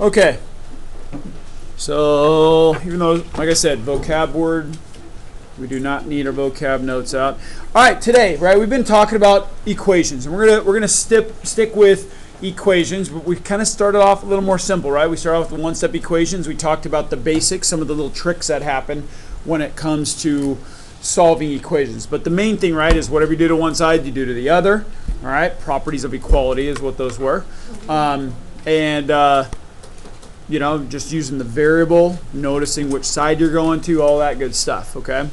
Okay. So even though, like I said, vocab word, we do not need our vocab notes out. All right, today, right? We've been talking about equations, and we're gonna stick with equations, but we kind of started off a little more simple, right? We started off with one-step equations. We talked about the basics, some of the little tricks that happen when it comes to solving equations. But the main thing, right, is whatever you do to one side, you do to the other. All right, properties of equality is what those were, you know, just using the variable, noticing which side you're going to, all that good stuff, okay?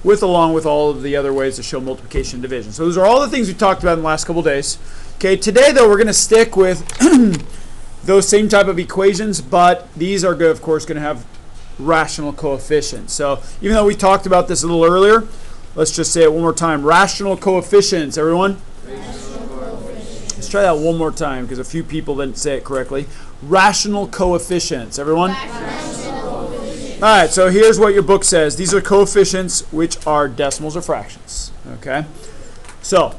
Along with all of the other ways to show multiplication and division. So those are all the things we talked about in the last couple days. Okay, today though we're going to stick with those same type of equations, but these are good, of course, going to have rational coefficients. So even though we talked about this a little earlier, let's just say it one more time. Rational coefficients, everyone? Let's try that one more time because a few people didn't say it correctly. Rational coefficients, everyone? All right, so here's what your book says. These are coefficients which are decimals or fractions, okay? So,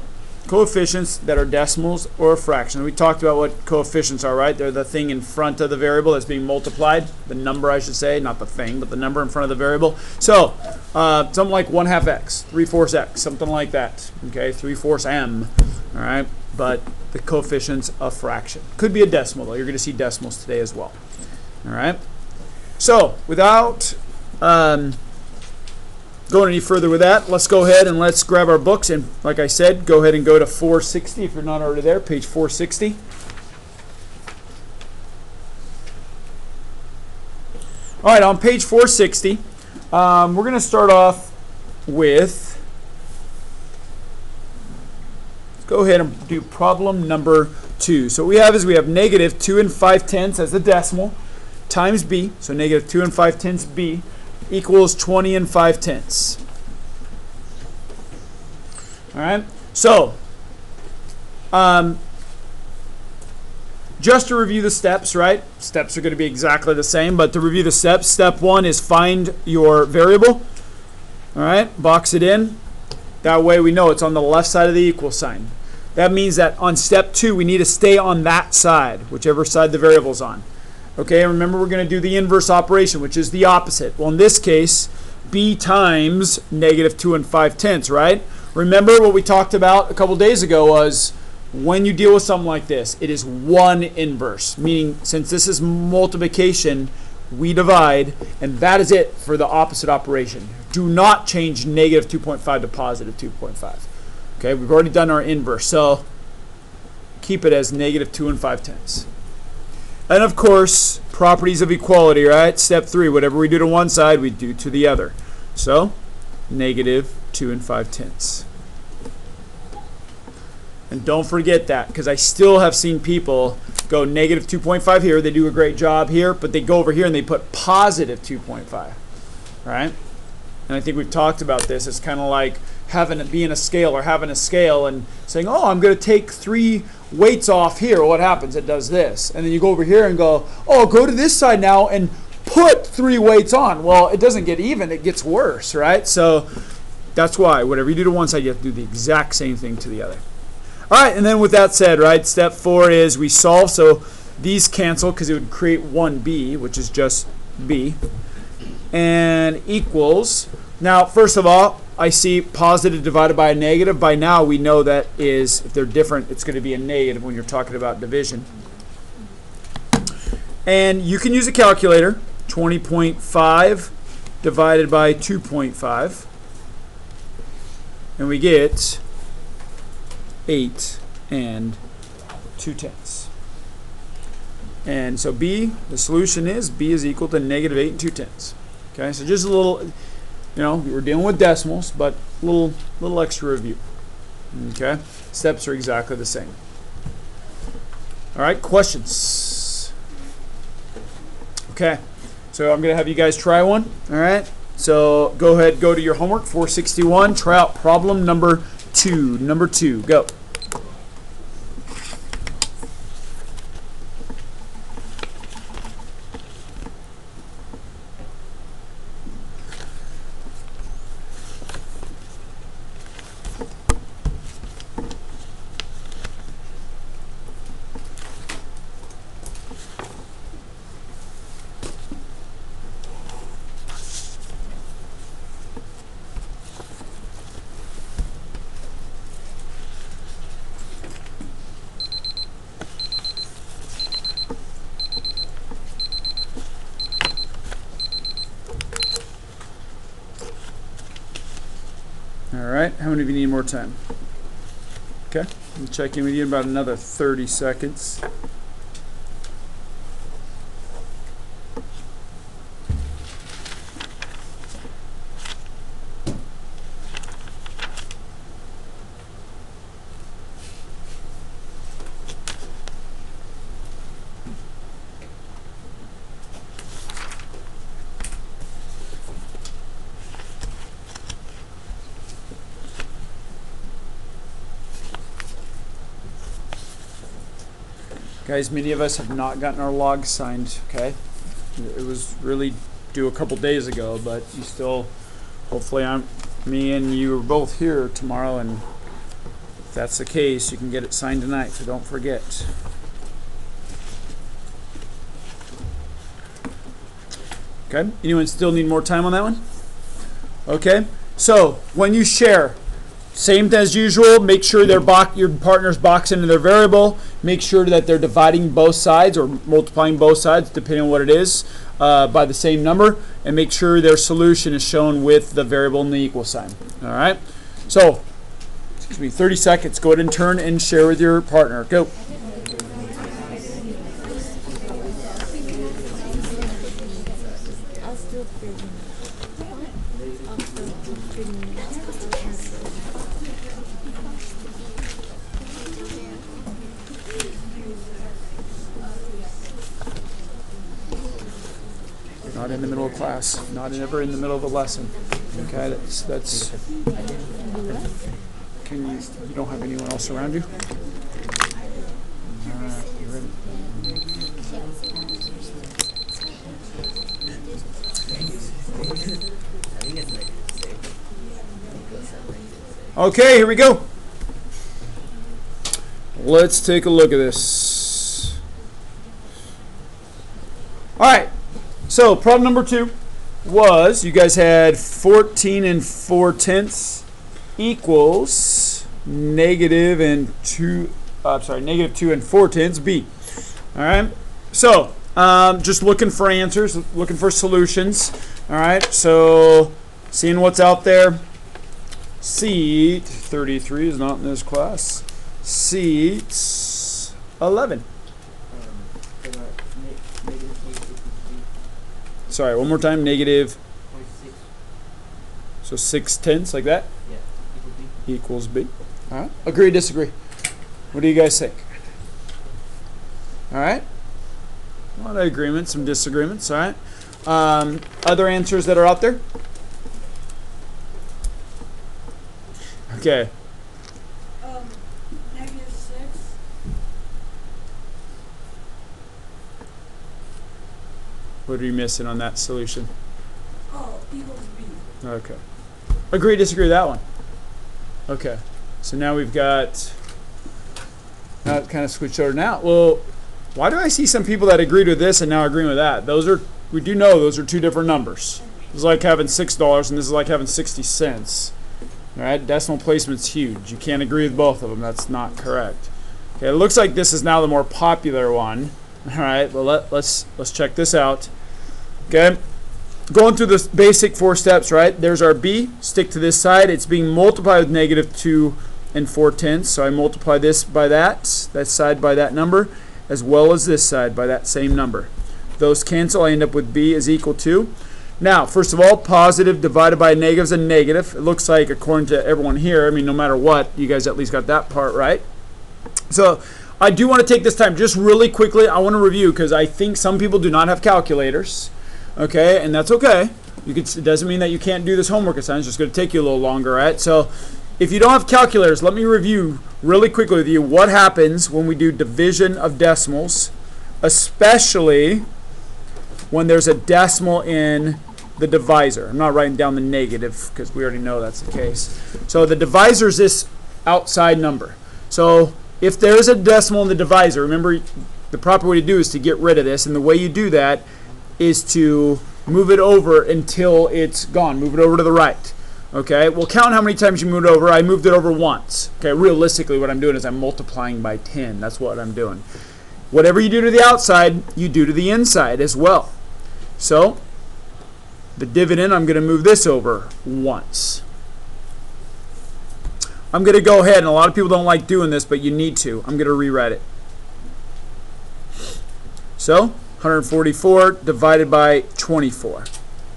coefficients that are decimals or fractions. We talked about what coefficients are, right? They're the thing in front of the variable that's being multiplied. The number, I should say, not the thing, but the number in front of the variable. So, something like 1/2 x, 3/4 x, something like that, okay? 3/4 m, all right? But the coefficient's a fraction. Could be a decimal, though. You're going to see decimals today as well, all right? So, without going any further with that, let's go ahead and let's grab our books. And like I said, go ahead and go to 460 if you're not already there, page 460. All right, on page 460, we're going to start off with, let's go ahead and do problem number 2. So what we have is we have negative 2 5/10 as the decimal, times b, so negative 2 5/10 b, equals 20 5/10. All right, so just to review the steps, right? Steps are going to be exactly the same, but to review the steps, step 1 is find your variable. All right, box it in. That way we know it's on the left side of the equal sign. That means that on step 2, we need to stay on that side, whichever side the variable's on. Okay, and remember we're going to do the inverse operation, which is the opposite. Well, in this case, b times negative 2 5/10, right? Remember what we talked about a couple days ago was when you deal with something like this, it is one inverse, meaning since this is multiplication, we divide, and that is it for the opposite operation. Do not change negative 2.5 to positive 2.5. Okay, we've already done our inverse, so keep it as negative 2 5/10. And of course, properties of equality, right? Step 3, whatever we do to one side, we do to the other. So, negative 2 5/10. And don't forget that, because I still have seen people go negative 2.5 here. They do a great job here, but they go over here and they put positive 2.5, right? And I think we've talked about this. It's kind of like having it being a scale or having a scale and saying, oh, I'm going to take 3 weights off here. What happens? It does this. And then you go over here and go, oh, go to this side now and put 3 weights on. Well, it doesn't get even. It gets worse, right? So that's why whatever you do to one side, you have to do the exact same thing to the other. All right, and then with that said, right, step 4 is we solve. So these cancel because it would create 1b, which is just b, and equals. Now, first of all, I see positive divided by a negative. By now, we know that is, if they're different, it's going to be a negative when you're talking about division. And you can use a calculator. 20.5 divided by 2.5. And we get 8 2/10. And so B, the solution is B is equal to negative 8 2/10. Okay, so just a little, you know, we're dealing with decimals, but a little extra review. Okay, steps are exactly the same. All right, questions? Okay, so I'm going to have you guys try one. All right, so go ahead, go to your homework, 461, try out problem number 2. Number 2, go. How many of you need more time? Okay, I'll check in with you in about another 30 seconds. Guys, many of us have not gotten our logs signed, okay? It was really due a couple days ago, but you still, hopefully me and you are both here tomorrow, and if that's the case, you can get it signed tonight, so don't forget. Okay, anyone still need more time on that one? Okay, so when you share, same as usual, make sure your partners box into their variable. Make sure that they're dividing both sides or multiplying both sides, depending on what it is, by the same number. And make sure their solution is shown with the variable and the equal sign. All right? So, 30 seconds. Go ahead and turn and share with your partner. Go. Not in the middle of class. Not ever in the middle of a lesson. Okay, that's. You don't have anyone else around you? All right, you ready? Okay, here we go. Let's take a look at this. All right. So problem number 2 was you guys had 14 4/10 equals negative 2 and 4/10 B. All right. So just looking for answers, looking for solutions. All right. So seeing what's out there. Seat 33 is not in this class. Seat 11. Sorry, one more time. Negative. 0.6. So 6/10 like that? Yeah. Equals B. All right. Agree, disagree? What do you guys think? All right. A lot of agreements, some disagreements. All right. Other answers that are out there? Okay. -6. What are you missing on that solution? Oh, equals B. Okay. Agree, disagree with that one? Okay. So now we've got, now it kind of switched over now. Well, why do I see some people that agreed with this and now agreeing with that? We do know those are two different numbers. This is like having $6 and this is like having 60 cents. All right, decimal placement's huge. You can't agree with both of them. That's not correct. Okay, it looks like this is now the more popular one. All right, well let's check this out. Okay, going through the basic 4 steps, right? There's our B. Stick to this side. It's being multiplied with -2 and 4/10. So I multiply this by that side by that number, as well as this side by that same number. Those cancel. I end up with B is equal to. Now, first of all, positive divided by negative is a negative. It looks like, according to everyone here, I mean, no matter what, you guys at least got that part right. So I do want to take this time just really quickly. I want to review because I think some people do not have calculators. Okay, and that's okay. It doesn't mean that you can't do this homework assignment. It's just going to take you a little longer, right? So if you don't have calculators, let me review really quickly with you what happens when we do division of decimals, especially when there's a decimal in the divisor. I'm not writing down the negative because we already know that's the case. So the divisor is this outside number. So if there is a decimal in the divisor, remember the proper way to do is to get rid of this, and the way you do that is to move it over until it's gone. Move it over to the right. Okay, we'll count how many times you moved it over. I moved it over once. Okay, realistically what I'm doing is I'm multiplying by 10. That's what I'm doing. Whatever you do to the outside, you do to the inside as well. So the dividend, I'm going to move this over once. I'm going to go ahead, and a lot of people don't like doing this, but you need to. I'm going to rewrite it. So 144 divided by 24.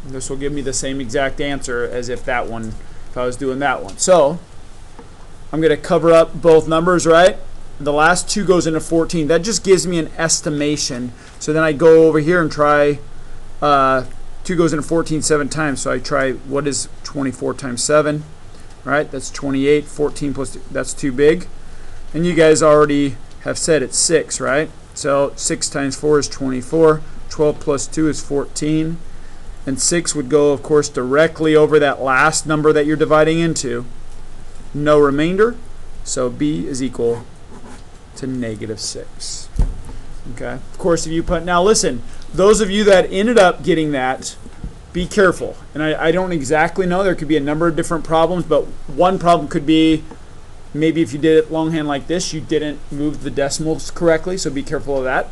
And this will give me the same exact answer as if I was doing that one. So I'm going to cover up both numbers, right? The last 2 goes into 14. That just gives me an estimation. So then I go over here and try 2 goes into 14 7 times. So I try, what is 24 times 7? Right? That's 28. 14 plus 2, that's too big. And you guys already have said it's 6, right? So 6 times 4 is 24. 12 plus 2 is 14. And 6 would go, of course, directly over that last number that you're dividing into. No remainder. So B is equal to -6. Okay. Of course, if you put, now listen, those of you that ended up getting that, be careful. And I don't exactly know. There could be a number of different problems, but one problem could be maybe if you did it longhand like this, you didn't move the decimals correctly, so be careful of that.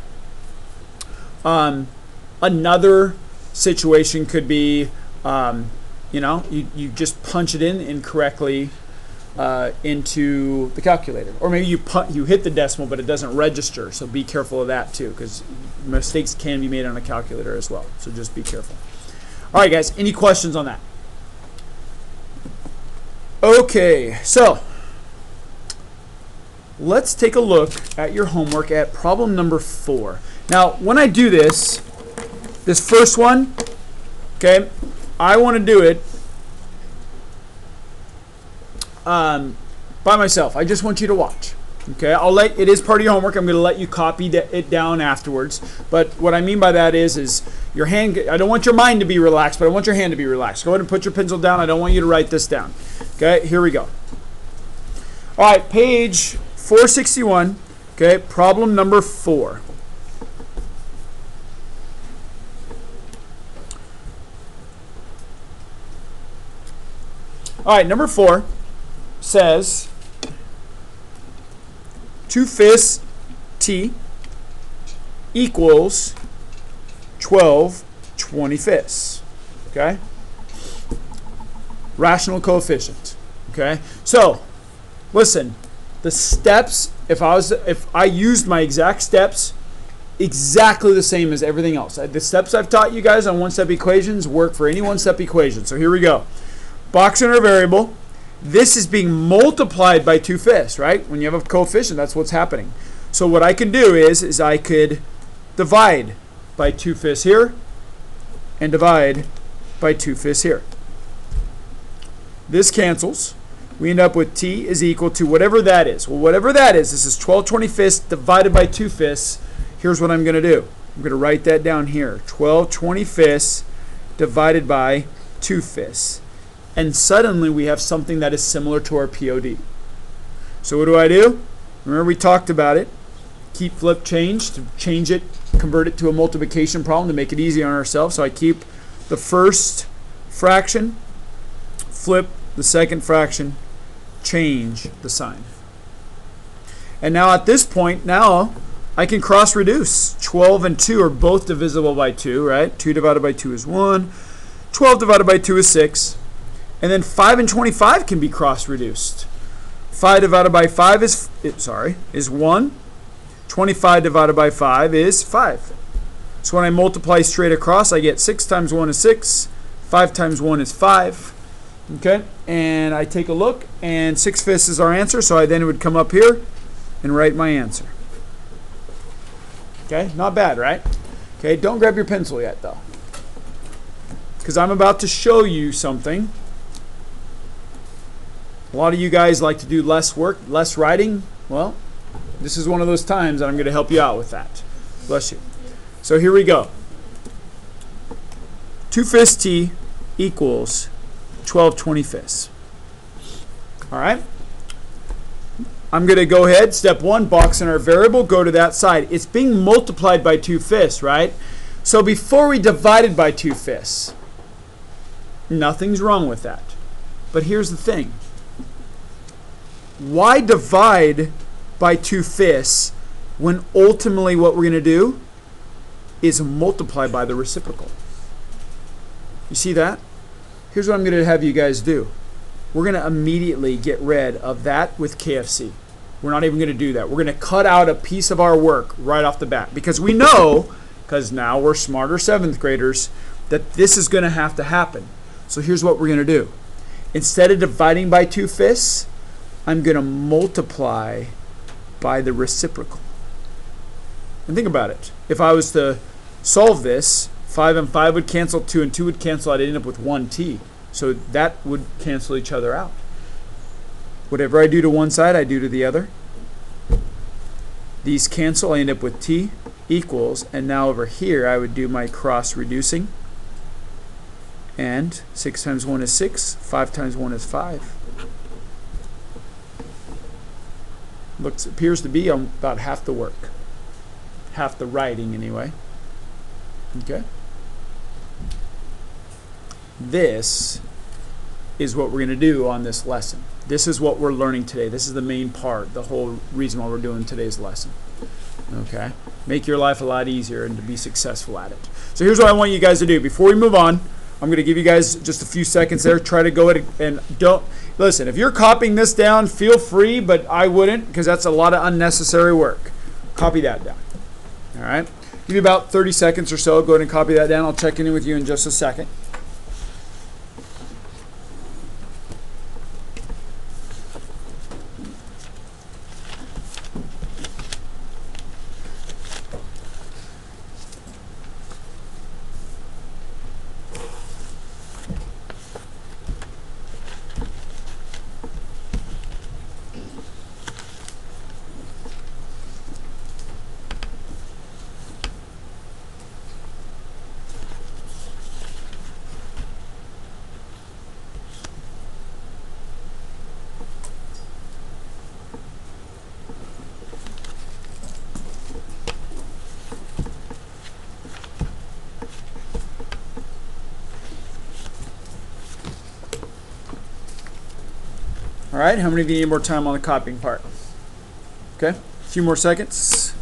Another situation could be, you just punch it in incorrectly into the calculator, or maybe you hit the decimal but it doesn't register. So be careful of that too, because mistakes can be made on a calculator as well. So just be careful. All right, guys. Any questions on that? Okay, so let's take a look at your homework at problem number 4. Now, when I do this first one, okay, I want to do it by myself. I just want you to watch. Okay, it is part of your homework. I'm going to let you copy it down afterwards. But what I mean by that is your hand. I don't want your mind to be relaxed, but I want your hand to be relaxed. Go ahead and put your pencil down. I don't want you to write this down. Okay, here we go. All right, page 461. Okay, problem number 4. All right, number 4 says 2/5 t equals 12 25ths. Okay? Rational coefficient. Okay? So, listen, the steps, if I used my exact steps, exactly the same as everything else. The steps I've taught you guys on one-step equations work for any one-step equation. So here we go. Box in our variable. This is being multiplied by 2/5, right? When you have a coefficient, that's what's happening. So what I could do is I could divide by 2/5 here and divide by 2/5 here. This cancels. We end up with t is equal to whatever that is. Well, whatever that is, this is 12 25ths divided by 2/5. Here's what I'm going to do. I'm going to write that down here. 12 25ths divided by 2/5. And suddenly we have something that is similar to our POD. So what do? Remember we talked about it. Keep flip change to change it, convert it to a multiplication problem to make it easy on ourselves. So I keep the first fraction, flip the second fraction, change the sign. And now at this point, now I can cross reduce. 12 and 2 are both divisible by 2, right? 2 divided by 2 is 1. 12 divided by 2 is 6. And then 5 and 25 can be cross-reduced. 5 divided by 5 is 1. 25 divided by 5 is 5. So when I multiply straight across, I get 6 times 1 is 6. 5 times 1 is 5. Okay? And I take a look, and 6/5 is our answer, so I then would come up here and write my answer. Okay? Not bad, right? Okay, don't grab your pencil yet, though, because I'm about to show you something. A lot of you guys like to do less work, less writing. Well, this is one of those times that I'm going to help you out with that. Bless you. So here we go. 2/5 t equals 12 25ths. All right. I'm going to go ahead, step 1, box in our variable, go to that side. It's being multiplied by 2/5, right? So before we divided by 2/5, nothing's wrong with that. But here's the thing. Why divide by 2/5 when ultimately what we're going to do is multiply by the reciprocal? You see that? Here's what I'm going to have you guys do. we're going to immediately get rid of that with KFC. We're not even going to do that. We're going to cut out a piece of our work right off the bat because we know, because now we're smarter 7th graders, that this is going to have to happen. So here's what we're going to do. Instead of dividing by 2 fifths, I'm going to multiply by the reciprocal. And think about it. If I was to solve this, 5 and 5 would cancel, 2 and 2 would cancel, I'd end up with 1t. So that would cancel each other out. Whatever I do to one side, I do to the other. These cancel, I end up with t equals, and now over here I would do my cross reducing. And 6 times 1 is 6, 5 times 1 is 5. Appears to be about half the work. Half the writing anyway. Okay? This is what we're going to do on this lesson. This is what we're learning today. This is the main part, the whole reason why we're doing today's lesson. Okay? Make your life a lot easier and to be successful at it. So here's what I want you guys to do. Before we move on, I'm going to give you guys just a few seconds there. Try to go ahead and don't listen. If you're copying this down, feel free, but I wouldn't because that's a lot of unnecessary work. Copy that down. All right? Give you about 30 seconds or so. Go ahead and copy that down. I'll check in with you in just a second. All right, how many of you need more time on the copying part? Okay, a few more seconds.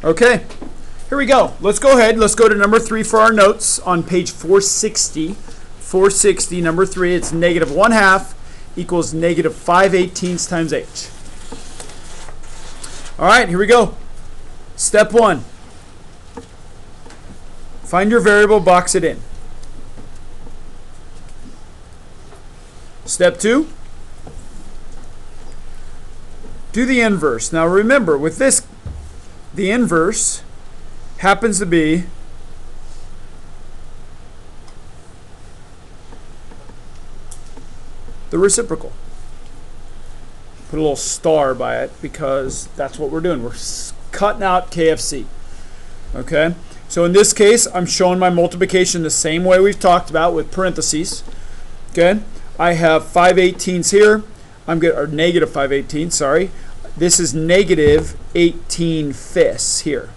Okay, here we go. Let's go ahead. Let's go to number 3 for our notes on page 460. 460, number 3, it's negative 1/2 equals negative 5/18 times h. All right, here we go. Step 1. Find your variable, box it in. Step 2. Do the inverse. Now remember, with this, the inverse happens to be the reciprocal. Put a little star by it because that's what we're doing. We're cutting out KFC. Okay? So in this case, I'm showing my multiplication the same way we've talked about with parentheses. Okay? I have 5/18 here. Or negative 5/18, sorry. This is negative 18 fifths here.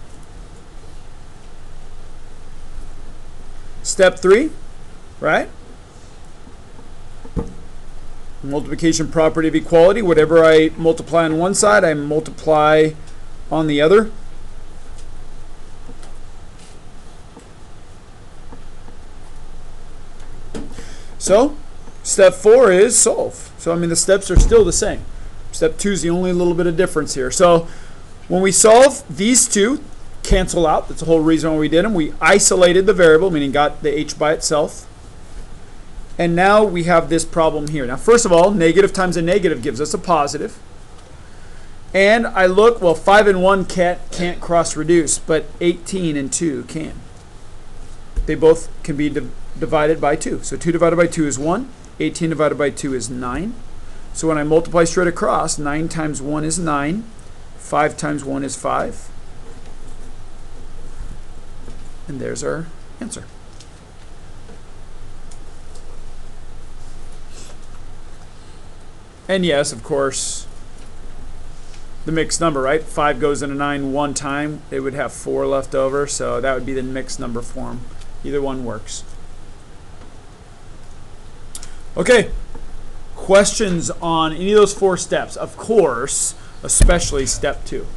Step 3, right? Multiplication property of equality. Whatever I multiply on one side, I multiply on the other. So, step 4 is solve. So, I mean, the steps are still the same. Step 2 is the only little bit of difference here. So when we solve, these two cancel out. That's the whole reason why we did them. We isolated the variable, meaning got the h by itself. And now we have this problem here. Now, first of all, negative times a negative gives us a positive. And I look, well, 5 and 1 can't cross reduce, but 18 and 2 can. They both can be divided by 2. So 2 divided by 2 is 1. 18 divided by 2 is 9. So when I multiply straight across, 9 times 1 is 9. 5 times 1 is 5. And there's our answer. And yes, of course, the mixed number, right? 5 goes into 9 one time. It would have 4 left over, so that would be the mixed number form. Either one works. Okay. Questions on any of those 4 steps? Of course, especially step 2.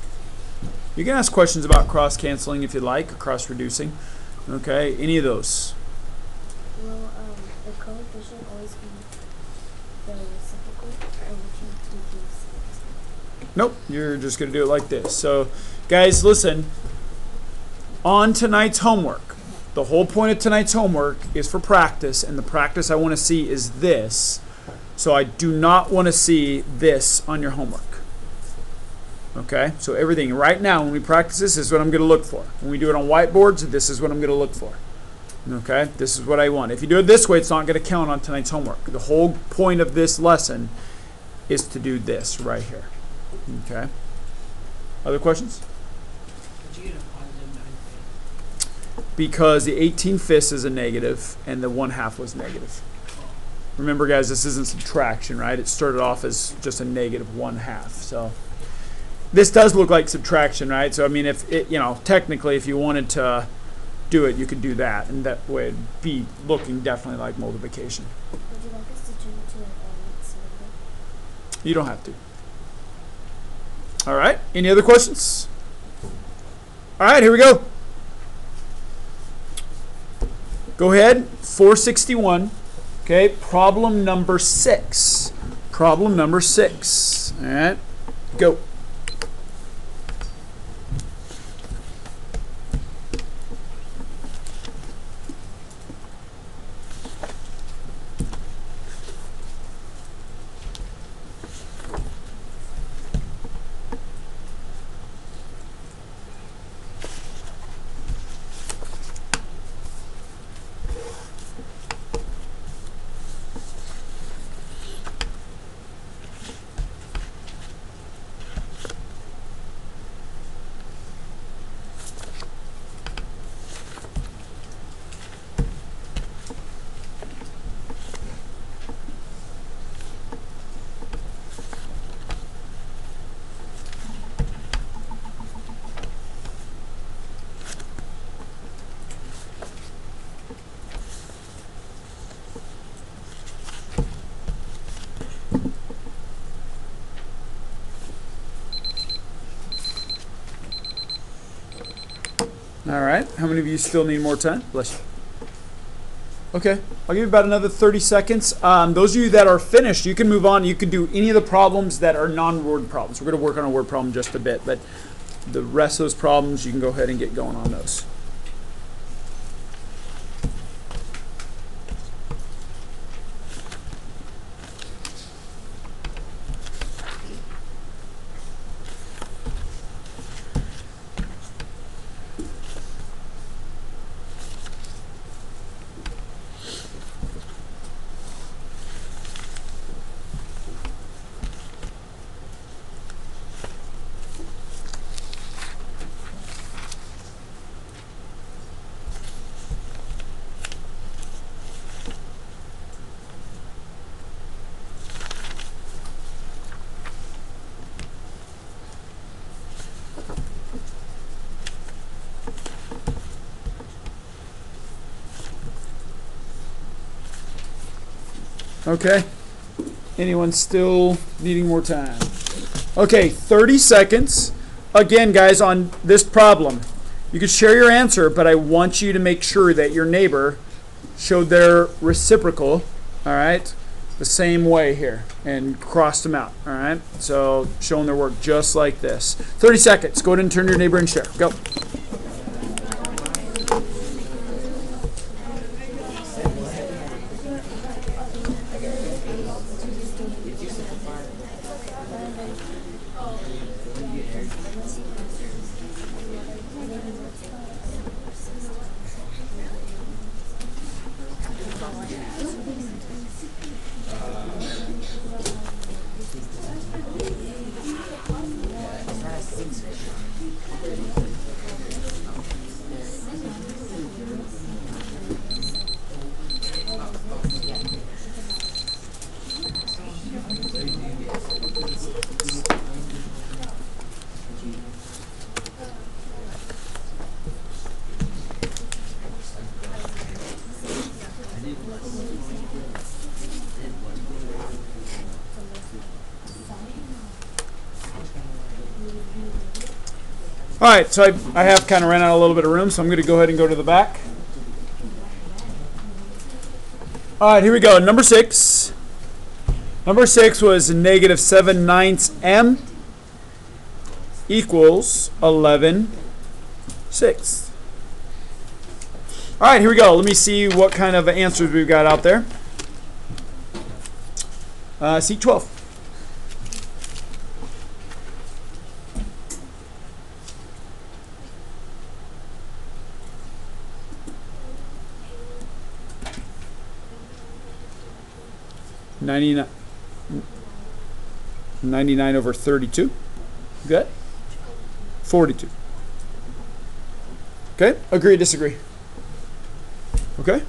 You can ask questions about cross-canceling if you'd like, or cross-reducing. Okay, any of those? Will the coefficient always be the reciprocal, or would you reduce it? Nope, you're just going to do it like this. So, guys, listen. On tonight's homework, the whole point of tonight's homework is for practice, and the practice I want to see is this. So I do not want to see this on your homework. Okay, so everything right now when we practice this is what I'm going to look for. When we do it on whiteboards, this is what I'm going to look for. Okay, this is what I want. If you do it this way, it's not going to count on tonight's homework. The whole point of this lesson is to do this right here. Okay, other questions? Did you get a positive 9/5? Because the 18/5 is a negative and the 1/2 was negative. Remember, guys, this isn't subtraction, right? It started off as just a negative 1/2. So this does look like subtraction, right? So I mean, if it, technically, if you wanted to do it, you could do that, and that would be looking definitely like multiplication. Would you like us to turn it to an mixed number? You don't have to. All right. Any other questions? All right, here we go. Go ahead. 461. Okay, problem number 6. Problem number 6. All right, go. All right. How many of you still need more time? Bless you. Okay. I'll give you about another 30 seconds. Those of you that are finished, you can move on. You can do any of the problems that are non-word problems. We're going to work on a word problem just a bit, but the rest of those problems, you can go ahead and get going on those. Okay. Anyone still needing more time? Okay, 30 seconds. Again, guys, on this problem, you can share your answer, but I want you to make sure that your neighbor showed their reciprocal, all right, the same way here and crossed them out, all right? So showing their work just like this. 30 seconds. Go ahead and turn to your neighbor and share. Go. All right, so I have kind of ran out a little bit of room, so I'm going to go ahead and go to the back. All right, here we go. Number 6. Number 6 was negative 7/9 m equals 11/6. All right, here we go. Let me see what kind of answers we've got out there. Seat 12. $99 over 32. Good. 42. Okay. Agree, disagree. Okay.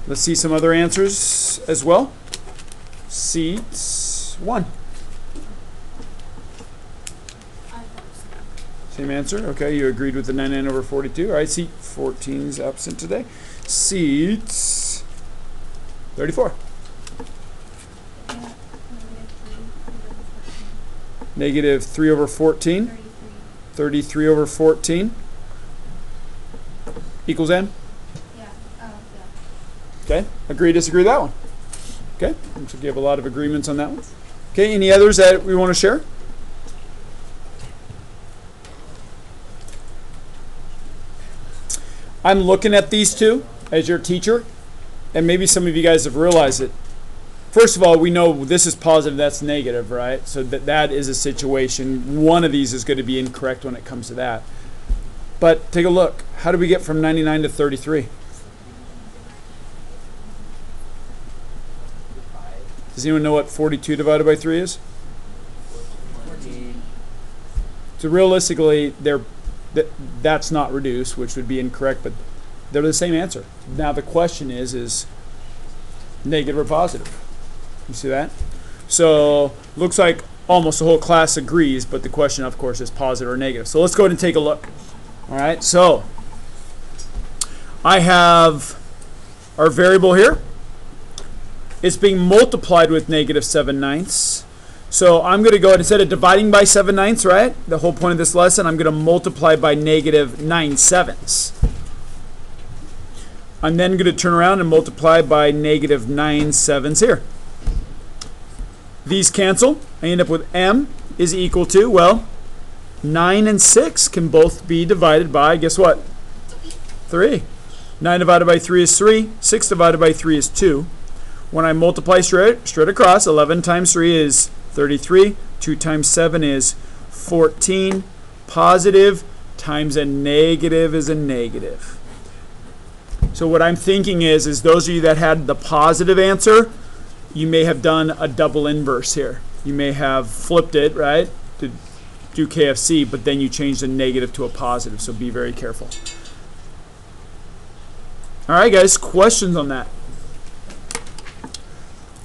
Let's see some other answers as well. Seat 1. Same answer. Okay, you agreed with the 99 over 42. All right, seat 14 is absent today. Seat 34. Negative 3 over 14. 33 over 14. Equals n? Yeah. Okay. Agree, disagree with that one. Okay. Looks like you have a lot of agreements on that one. Okay. Any others that we want to share? I'm looking at these two as your teacher, and maybe some of you guys have realized it. First of all, we know this is positive, that's negative, right? So that is a situation. One of these is going to be incorrect when it comes to that. But take a look. How do we get from 99 to 33? Does anyone know what 42 divided by 3 is? 14. So realistically, that's not reduced, which would be incorrect, but they're the same answer. Now the question is negative or positive? You see that? So looks like almost the whole class agrees, but the question, of course, is positive or negative. So let's go ahead and take a look. All right, so I have our variable here. It's being multiplied with negative 7/9. So I'm going to go ahead, instead of dividing by 7/9, right? The whole point of this lesson, I'm going to multiply by negative 9/7. I'm then going to turn around and multiply by negative 9/7 here. These cancel. I end up with m is equal to, well, 9 and 6 can both be divided by, guess what? 3. 9 divided by 3 is 3. 6 divided by 3 is 2. When I multiply straight across, 11 times 3 is 33. 2 times 7 is 14. Positive times a negative is a negative. So what I'm thinking is those of you that had the positive answer, you may have done a double inverse here. You may have flipped it, right, to do KFC, but then you changed a negative to a positive, so be very careful. All right, guys, questions on that?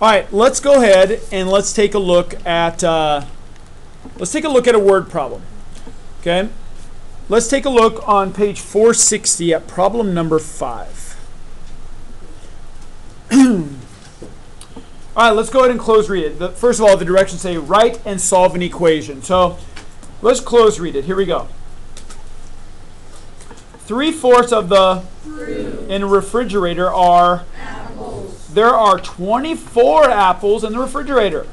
All right, let's go ahead and let's take a look at a word problem. Okay, let's take a look on page 460 at problem number 5. All right, let's go ahead and close read it. First of all, the directions say write and solve an equation. So let's close read it. Here we go. 3/4 of the fruit in a refrigerator are apples. There are 24 apples in the refrigerator.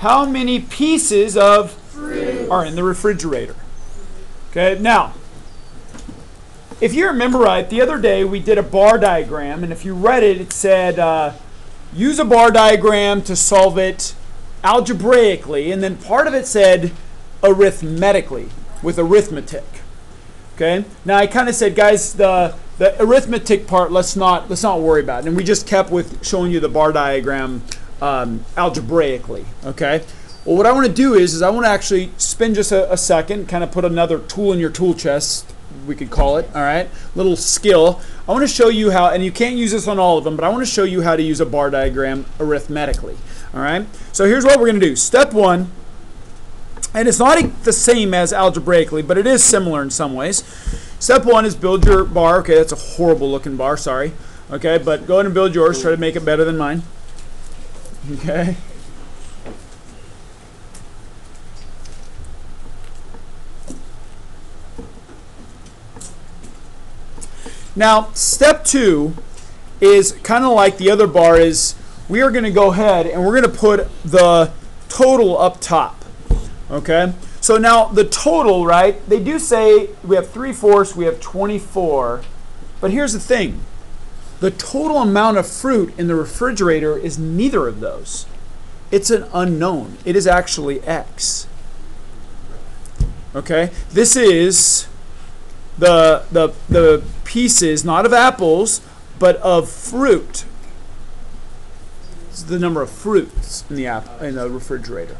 How many pieces of fruit are in the refrigerator? Okay, now, if you remember right, the other day we did a bar diagram, and if you read it, it said use a bar diagram to solve it algebraically, and then part of it said arithmetically, with arithmetic. Okay. Now I kind of said, guys, the arithmetic part, let's not worry about it, and we just kept with showing you the bar diagram algebraically. Okay. Well, what I want to do is I want to actually spend just a second, kind of put another tool in your tool chest, we could call it, all right, little skill. I want to show you how, and you can't use this on all of them, but I want to show you how to use a bar diagram arithmetically, all right? So here's what we're going to do. Step 1, and it's not the same as algebraically, but it is similar in some ways. Step 1 is build your bar. Okay, that's a horrible looking bar, sorry. Okay, but go ahead and build yours. Try to make it better than mine. Okay. Now, step 2 is kind of like the other bar is we are going to go ahead and we're going to put the total up top. Okay? So now the total, right, they do say we have 3/4, we have 24. But here's the thing. The total amount of fruit in the refrigerator is neither of those. It's an unknown. It is actually X. Okay? This is the pieces, not of apples, but of fruit. It's the number of fruits in the refrigerator.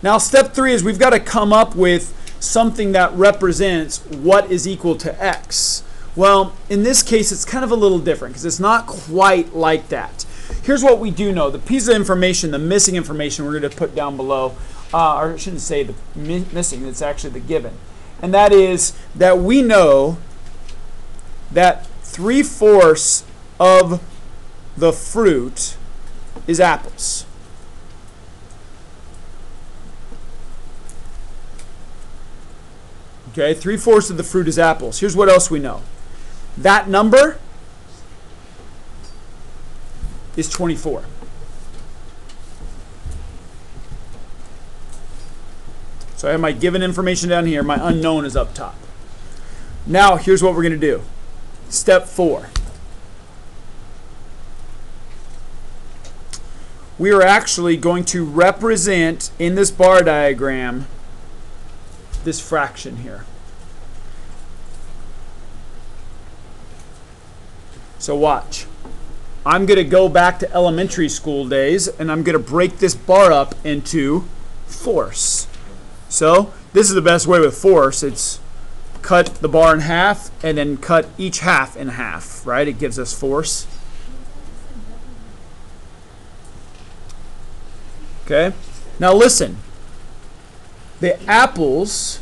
Now, step 3 is we've got to come up with something that represents what is equal to X. Well, in this case, it's kind of a little different because it's not quite like that. Here's what we do know. The piece of information, the missing information, we're going to put down below. Or I shouldn't say the missing, it's actually the given. And that is that we know that 3/4 of the fruit is apples. Okay, 3/4 of the fruit is apples. Here's what else we know. That number is 24. So I have my given information down here. My unknown is up top. Now, here's what we're going to do. Step 4. We are actually going to represent in this bar diagram this fraction here. So watch. I'm going to go back to elementary school days and I'm going to break this bar up into fourths. So this is the best way with fourths. It's cut the bar in half and then cut each half in half, right? It gives us fourths. Okay? Now listen. The apples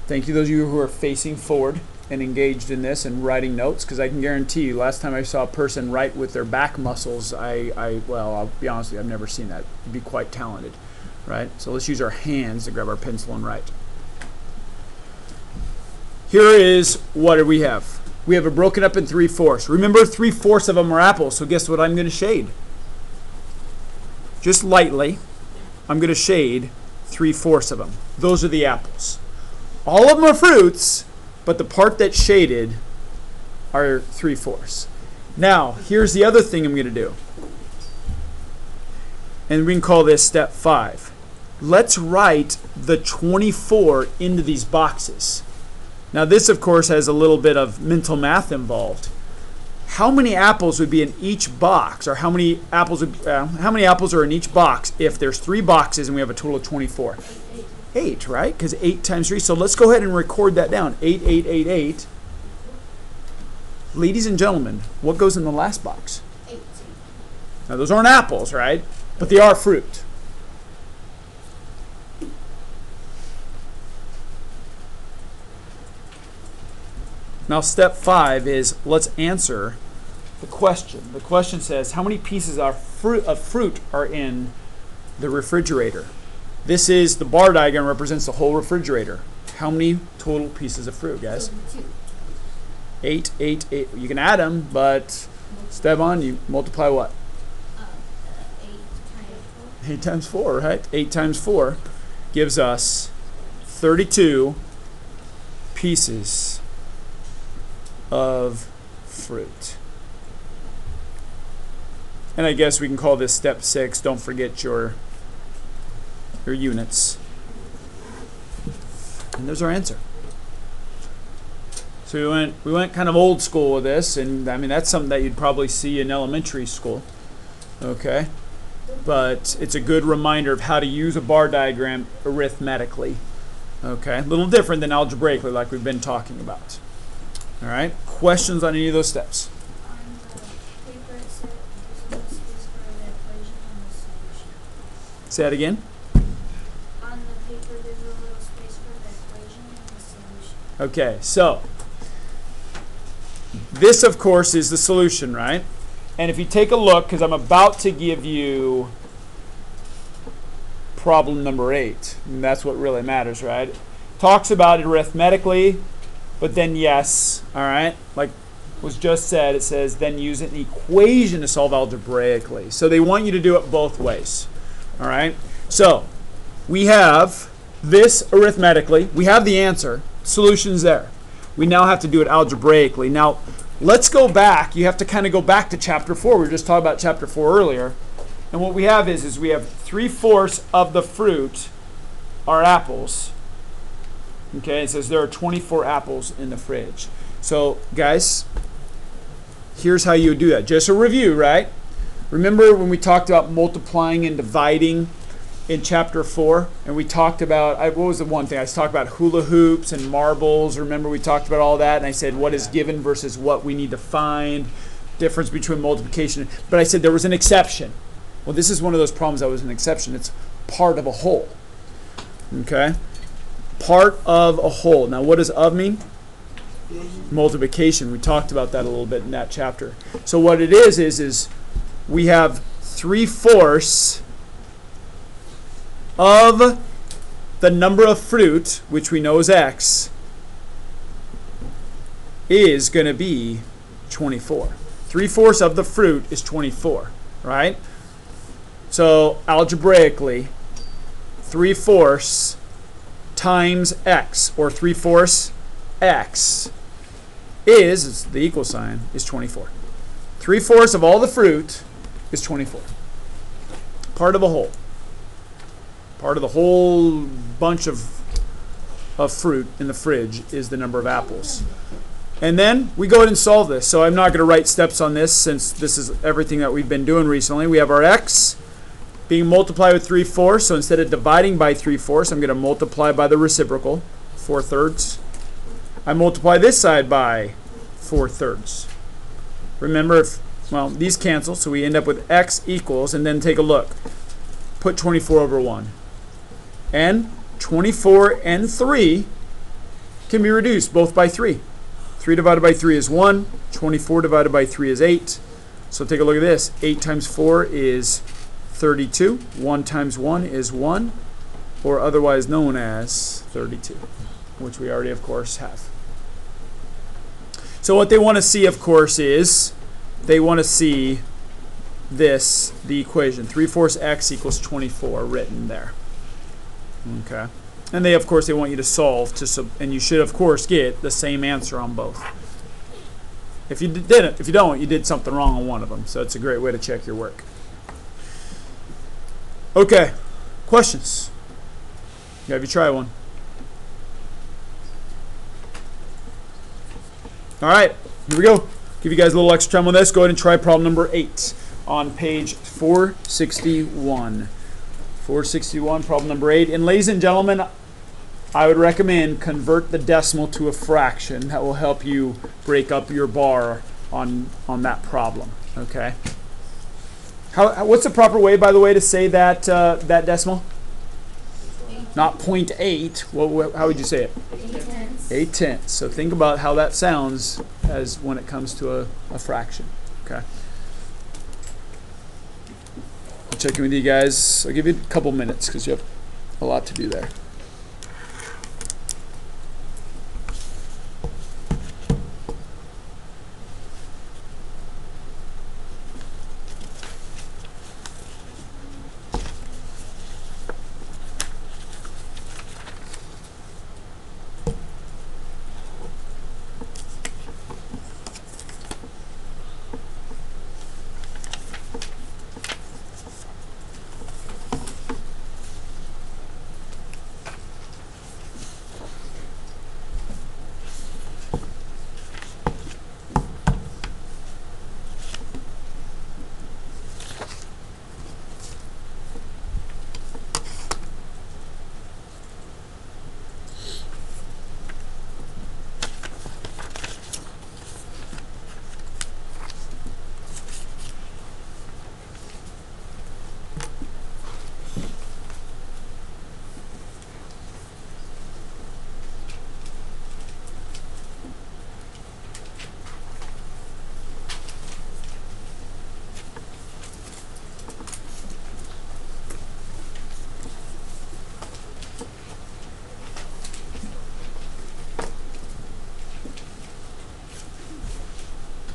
thank you those of you who are facing forward and engaged in this and writing notes, because I can guarantee you last time I saw a person write with their back muscles, well, I'll be honest with you, I've never seen that. You'd be quite talented, right? So let's use our hands to grab our pencil and write. Here is what do we have. We have it broken up in 3/4. Remember, 3/4 of them are apples, so guess what I'm going to shade? Just lightly, I'm going to shade 3/4 of them. Those are the apples. All of them are fruits, but the part that's shaded are 3/4. Now, here's the other thing I'm going to do. And we can call this step 5. Let's write the 24 into these boxes. Now this, of course, has a little bit of mental math involved. How many apples would be in each box, or how many apples are in each box if there's 3 boxes and we have a total of 24? 8, right? Because 8 times 3. So let's go ahead and record that down. 8, 8, 8, 8. Ladies and gentlemen, what goes in the last box? 18. Now those aren't apples, right? But they are fruit. Now step 5 is let's answer the question. The question says how many pieces of fruit are in the refrigerator? This is the bar diagram represents the whole refrigerator. How many total pieces of fruit, guys? 2. 8, 8, 8. You can add them, but Esteban, you multiply what? 8 times 4, right? 8 times 4 gives us 32 pieces of fruit. And I guess we can call this step 6. Don't forget your units. And there's our answer. So we went kind of old school with this, and I mean that's something that you'd probably see in elementary school. Okay? But it's a good reminder of how to use a bar diagram arithmetically. Okay? A little different than algebraically like we've been talking about. All right? Questions on any of those steps? On the paper, it said there's no space for the equation and the solution. Say that again. On the paper, there's a little space for the equation and the solution. Okay, so this, of course, is the solution, right? And if you take a look, because I'm about to give you problem number 8. And that's what really matters, right? Talks about it arithmetically, but then yes, all right, like was just said, it says then use an equation to solve algebraically. So they want you to do it both ways, all right? So we have this arithmetically. We have the answer. Solution's there. We now have to do it algebraically. Now, let's go back. You have to kind of go back to chapter 4. We were just talking about chapter 4 earlier. And what we have is we have 3/4 of the fruit are apples. Okay, it says there are 24 apples in the fridge. So, guys, here's how you do that. Just a review, right? Remember when we talked about multiplying and dividing in chapter 4? And we talked about, what was the one thing? I talked about hula hoops and marbles. Remember we talked about all that? And I said what is given versus what we need to find. Difference between multiplication. But I said there was an exception. Well, this is one of those problems that was an exception. It's part of a whole. Okay? Part of a whole. Now, what does of mean? Multiplication. We talked about that a little bit in that chapter. So what it is we have 3/4 of the number of fruit, which we know is x, is going to be 24. 3/4 of the fruit is 24, right? So algebraically, 3/4 times x, or 3/4 x, is the equal sign, is 24. 3/4 of all the fruit is 24. Part of a whole. Part of the whole bunch of fruit in the fridge is the number of apples. And then we go ahead and solve this. So I'm not going to write steps on this since this is everything that we've been doing recently. We have our x being multiplied with 3/4. So instead of dividing by 3/4, I'm going to multiply by the reciprocal, 4/3. I multiply this side by 4/3. Remember, these cancel, so we end up with x equals, and then take a look. Put 24 over 1. And 24 and 3 can be reduced both by 3. 3 divided by 3 is 1. 24 divided by 3 is 8. So take a look at this. 8 times 4 is 32. 1 times 1 is 1, or otherwise known as 32, which we already, of course, have. So what they want to see, of course, is they want to see this, the equation. 3/4 x equals 24 written there. Okay. And they, of course, they want you to solve, and you should, of course, get the same answer on both. If you didn't, if you don't, you did something wrong on one of them. So it's a great way to check your work. Okay. Questions? Have you try one? All right. Here we go. Give you guys a little extra time on this. Go ahead and try problem number 8 on page 461. 461, problem number 8. And ladies and gentlemen, I would recommend convert the decimal to a fraction. That will help you break up your bar on that problem. Okay. What's the proper way, by the way, to say that that decimal? Not 0.8. How would you say it? 8/10. 8/10. So think about how that sounds as when it comes to a fraction. Okay. I'll check in with you guys. I'll give you a couple minutes because you have a lot to do there.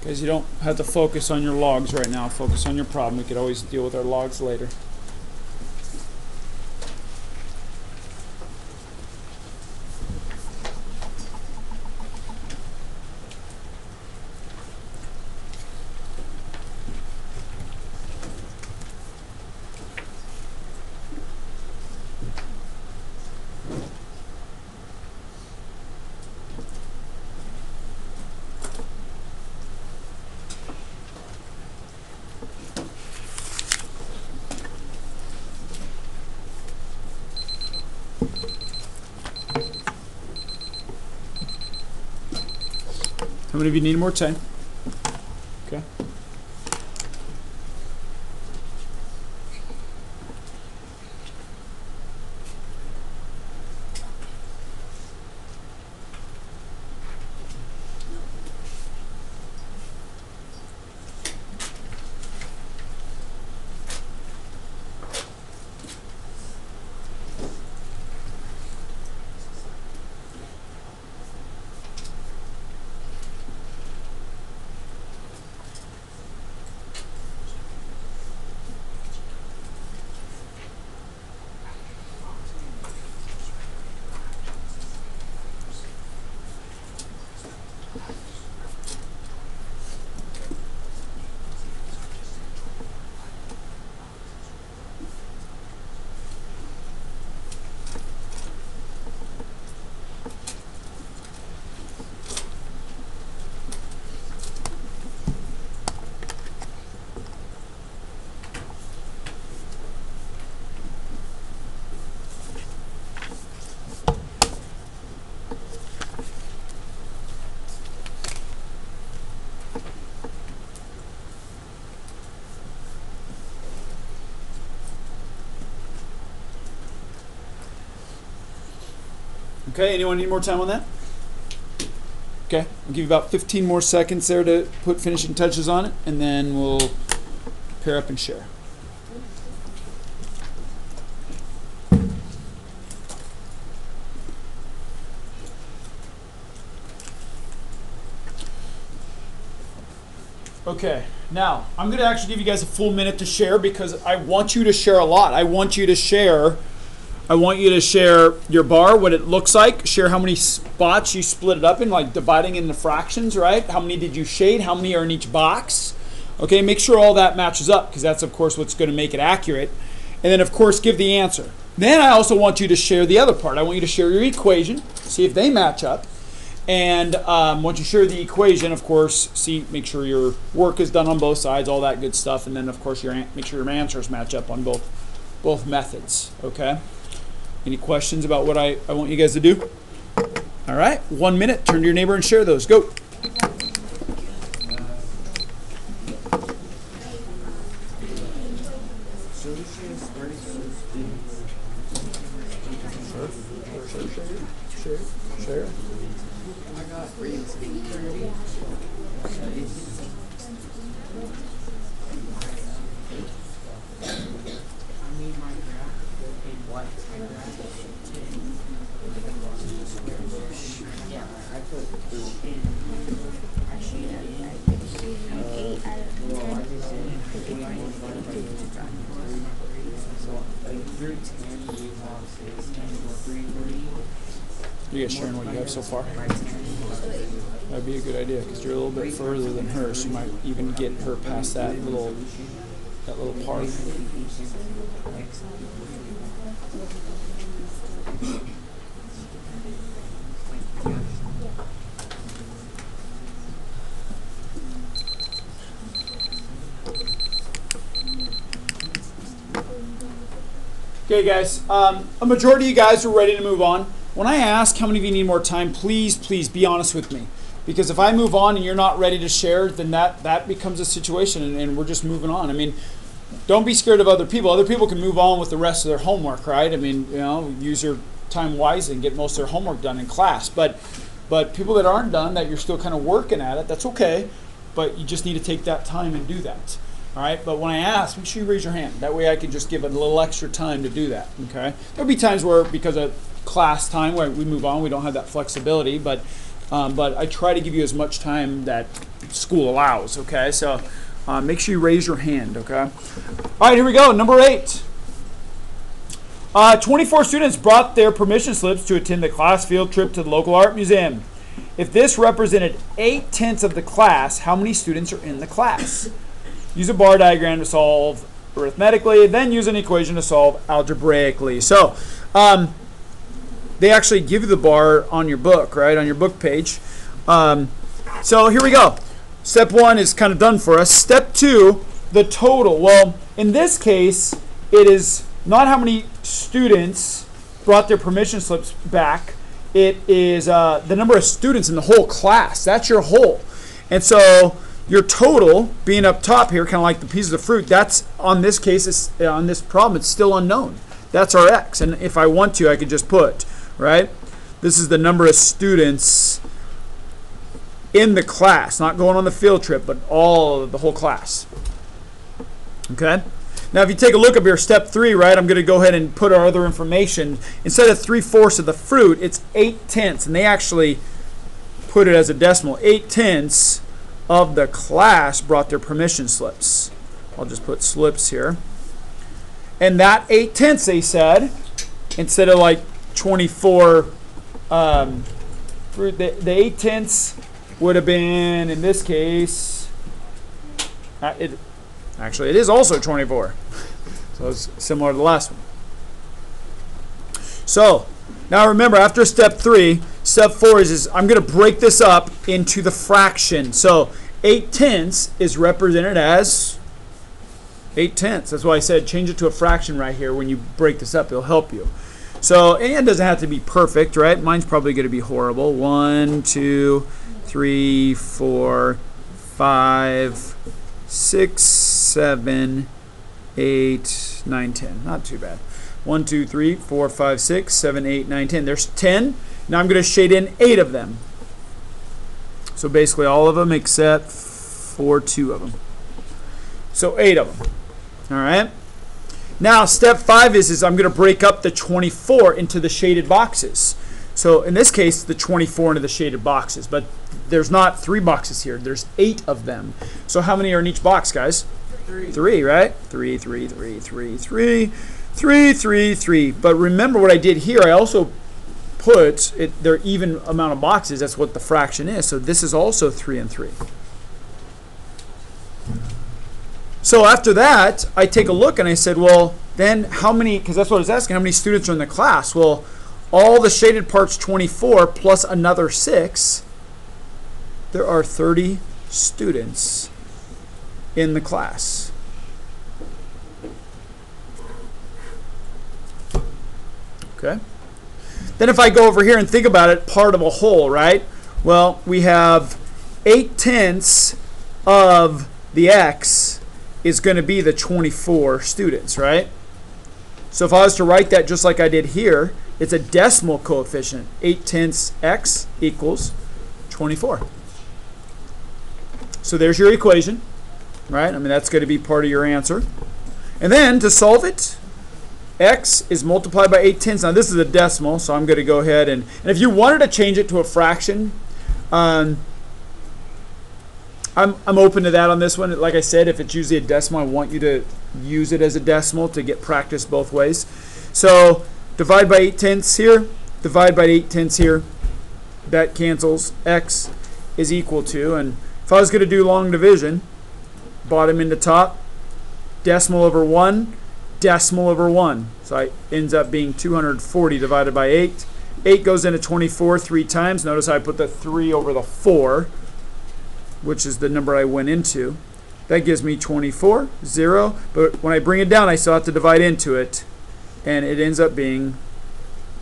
Guys, you don't have to focus on your logs right now. Focus on your problem. We could always deal with our logs later. How many of you need more time? Okay. Okay, anyone need more time on that? Okay, I'll give you about 15 more seconds there to put finishing touches on it, and then we'll pair up and share. Okay, now I'm going to actually give you guys a full minute to share because I want you to share a lot. I want you to share your bar, what it looks like, share how many spots you split it up in, like dividing into fractions, right? How many did you shade? How many are in each box? Okay, make sure all that matches up because that's, of course, what's going to make it accurate. And then, of course, give the answer. Then I also want you to share the other part. I want you to share your equation, see if they match up. And once you share the equation, of course, make sure your work is done on both sides, all that good stuff. And then, of course, make sure your answers match up on both methods, okay? Any questions about what I want you guys to do? All right, 1 minute. Turn to your neighbor and share those. Go. Share. You guys sharing what you have so far? That'd be a good idea because you're a little bit further than her, so you might even get her past that little part. Okay, guys. A majority of you guys are ready to move on. When I ask how many of you need more time, please be honest with me. Because if I move on and you're not ready to share, then that becomes a situation and we're just moving on. I mean, don't be scared of other people. Other people can move on with the rest of their homework, right? I mean, use your time wisely and get most of their homework done in class. But people that aren't done, that you're still kind of working at it, that's okay. But you just need to take that time and do that. All right, but when I ask, make sure you raise your hand. That way I can just give it a little extra time to do that, okay? There'll be times where, because of class time, where we move on, we don't have that flexibility, but but I try to give you as much time that school allows, okay? So make sure you raise your hand, okay? All right, here we go. Number 8. 24 students brought their permission slips to attend the class field trip to the local art museum. If this represented 8/10 of the class, how many students are in the class? Use a bar diagram to solve arithmetically, then use an equation to solve algebraically. So they actually give you the bar on your book, right, on your book page. So here we go. Step 1 is kind of done for us. Step 2, the total. Well, in this case, it is not how many students brought their permission slips back. It is the number of students in the whole class. That's your whole. And so your total, being up top here, kind of like the pieces of fruit, that's, on this case, on this problem, it's still unknown. That's our x. And if I want to, I could just put, right? This is the number of students in the class, not going on the field trip, but all of the whole class. Okay? Now, if you take a look up here, step 3, right, I'm going to go ahead and put our other information. Instead of 3/4 of the fruit, it's 8/10. And they actually put it as a decimal. 8/10 of the class brought their permission slips. I'll just put slips here. And that 8/10, they said, instead of like 24 fruit, the 8/10 would have been, in this case, actually, it is also 24. So it's similar to the last one. So, now remember, after step 3, step 4 is I'm going to break this up into the fraction. So, 8/10 is represented as 8/10. That's why I said change it to a fraction right here. When you break this up, it'll help you. So, and it doesn't have to be perfect, right? Mine's probably going to be horrible. 1, 2, 3, 4, 5, 6, 7, 8, 9, 10. Not too bad. 1, 2, 3, 4, 5, 6, 7, 8, 9, 10. There's 10. Now I'm going to shade in 8 of them. So basically all of them except for 2 of them. So 8 of them. All right. Now step 5 is I'm going to break up the 24 into the shaded boxes. So in this case, the 24 into the shaded boxes. But there's not 3 boxes here. There's 8 of them. So how many are in each box, guys? 3. 3, right? 3, 3, 3, 3, 3, 3, 3, 3. But remember what I did here. I also put their even amount of boxes. That's what the fraction is. So this is also 3 and 3. So after that, I take a look and I said, well, then how many, because that's what I was asking, how many students are in the class? Well, all the shaded parts 24 plus another 6, there are 30 students in the class. Okay. Then if I go over here and think about it, part of a whole, right? Well, we have 8/10 of the x is going to be the 24 students, right? So if I was to write that just like I did here, it's a decimal coefficient. 8/10 x equals 24. So there's your equation, right? I mean, that's going to be part of your answer. And then to solve it, x is multiplied by 8/10. Now this is a decimal, so I'm going to go ahead and if you wanted to change it to a fraction, I'm open to that on this one. Like I said, if it's usually a decimal, I want you to use it as a decimal to get practice both ways. So divide by 8/10 here, divide by 8/10 here. That cancels. X is equal to, and if I was going to do long division, bottom into top, decimal over 1, decimal over 1. So it ends up being 240 divided by 8. 8 goes into 24 3 times. Notice I put the 3 over the 4, which is the number I went into. That gives me 24, 0. But when I bring it down, I still have to divide into it. And it ends up being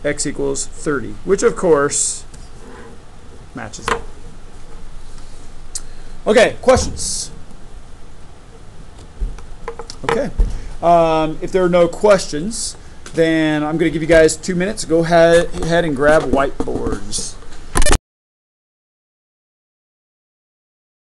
x equals 30, which of course matches it. Okay, questions? Okay. If there are no questions, then I'm going to give you guys 2 minutes. Go ahead and grab whiteboards.